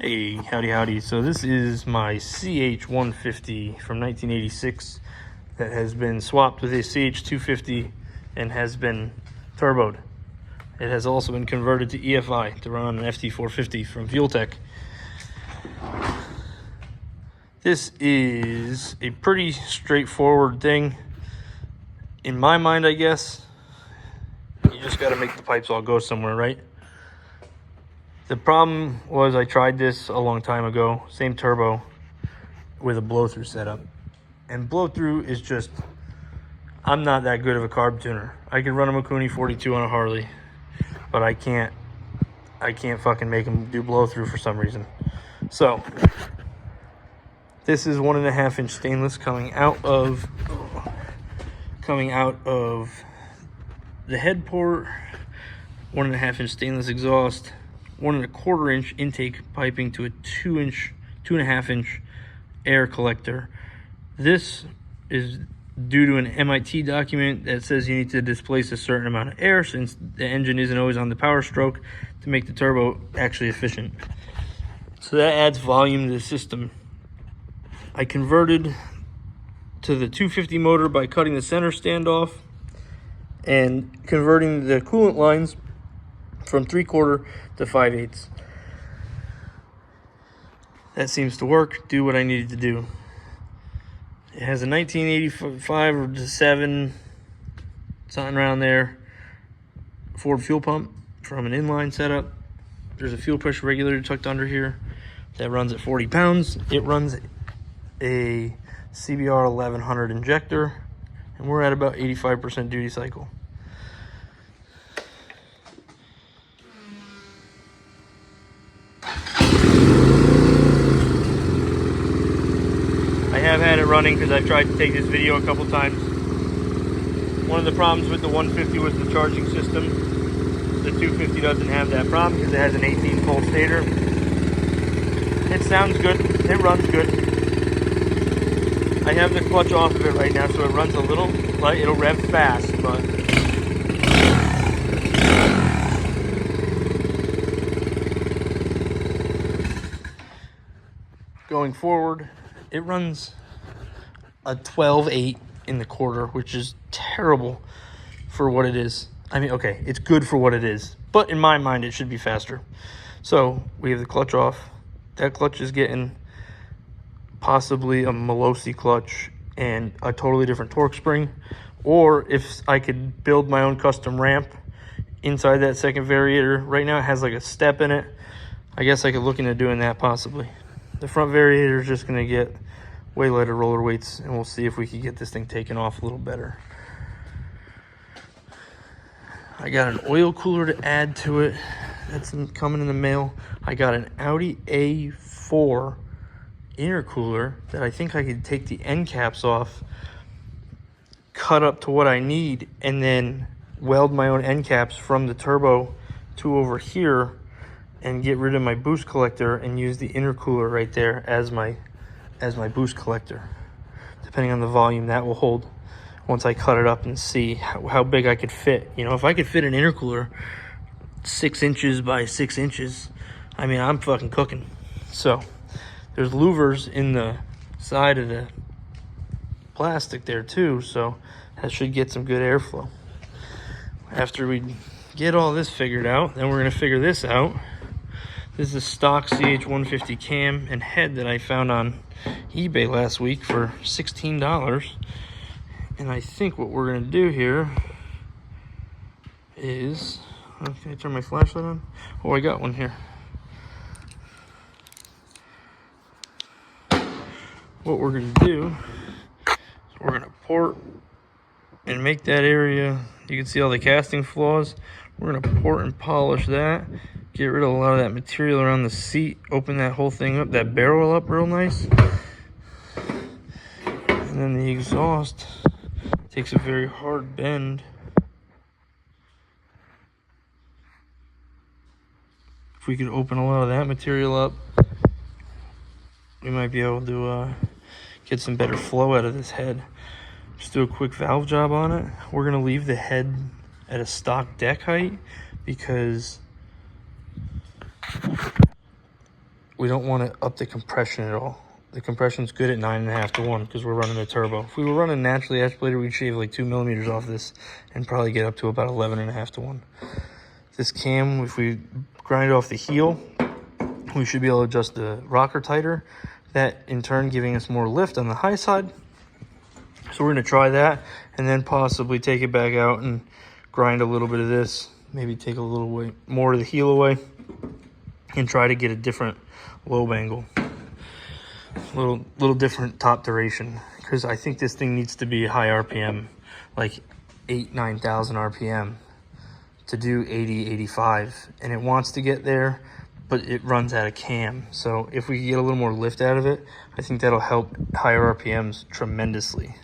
Hey, howdy howdy. So this is my CH150 from 1986 that has been swapped with a CH250 and has been turboed. It has also been converted to EFI to run on an FT450 from Fueltech. This is a pretty straightforward thing in my mind, I guess. You just got to make the pipes all go somewhere, right? The problem was I tried this a long time ago, same turbo with a blow-through setup. And blow-through is just, I'm not that good of a carb tuner. I can run a Mikuni 42 on a Harley, but I can't fucking make them do blow-through for some reason. So, this is 1.5 inch stainless coming out of the head port, 1.5 inch stainless exhaust, 1.25 inch intake piping to a 2.5 inch air collector. This is due to an MIT document that says you need to displace a certain amount of air since the engine isn't always on the power stroke to make the turbo actually efficient. So that adds volume to the system. I converted to the 250 motor by cutting the center stand off and converting the coolant lines from 3/4 to 5/8. That seems to work, do what I needed to do. It has a 1985 or 7, something around there, Ford fuel pump from an inline setup. There's a fuel pressure regulator tucked under here that runs at 40 pounds. It runs a CBR 1100 injector, and we're at about 85% duty cycle. I have had it running because I've tried to take this video a couple times. One of the problems with the 150 was the charging system. The 250 doesn't have that problem because it has an 18-volt stator. It sounds good. It runs good. I have the clutch off of it right now, so it runs a little light. It'll rev fast, but going forward, it runs a 12.8 in the quarter, which is terrible for what it is. I mean, okay, it's good for what it is, but in my mind, it should be faster. So we have the clutch off. That clutch is getting possibly a Melosi clutch and a totally different torque spring. Or if I could build my own custom ramp inside that second variator. Right now it has like a step in it. I guess I could look into doing that possibly. The front variator is just going to get way lighter roller weights, and we'll see if we can get this thing taken off a little better. I got an oil cooler to add to it. That's coming in the mail. I got an Audi A4 intercooler that I think I could take the end caps off, cut up to what I need, and then weld my own end caps from the turbo to over here and get rid of my boost collector and use the intercooler right there as my boost collector. Depending on the volume that will hold once I cut it up and see how big I could fit. You know, if I could fit an intercooler 6 inches by 6 inches, I mean, I'm fucking cooking. So there's louvers in the side of the plastic there too, so that should get some good airflow. After we get all this figured out, then we're going to figure this out. This is a stock CH150 cam and head that I found on eBay last week for $16. And I think what we're going to do here is, can I turn my flashlight on? Oh, I got one here. What we're going to do is we're going to port and make that area, you can see all the casting flaws. We're going to port and polish that, get rid of a lot of that material around the seat, open that whole thing up, that barrel up real nice. And then the exhaust takes a very hard bend. If we could open a lot of that material up, we might be able to get some better flow out of this head. Just do a quick valve job on it. We're gonna leave the head at a stock deck height because we don't want to up the compression at all. The compression's good at 9.5 to 1 because we're running a turbo. If we were running naturally aspirated, we'd shave like 2 millimeters off this and probably get up to about 11.5 to 1. This cam, if we grind off the heel, we should be able to adjust the rocker tighter. That in turn giving us more lift on the high side. So we're going to try that and then possibly take it back out and grind a little bit of this. Maybe take a little way more of the heel away and try to get a different lobe angle. Little different top duration, because I think this thing needs to be high RPM, like 9,000 RPM to do 80, 85, and it wants to get there, but it runs out of cam. So if we get a little more lift out of it, I think that'll help higher RPMs tremendously.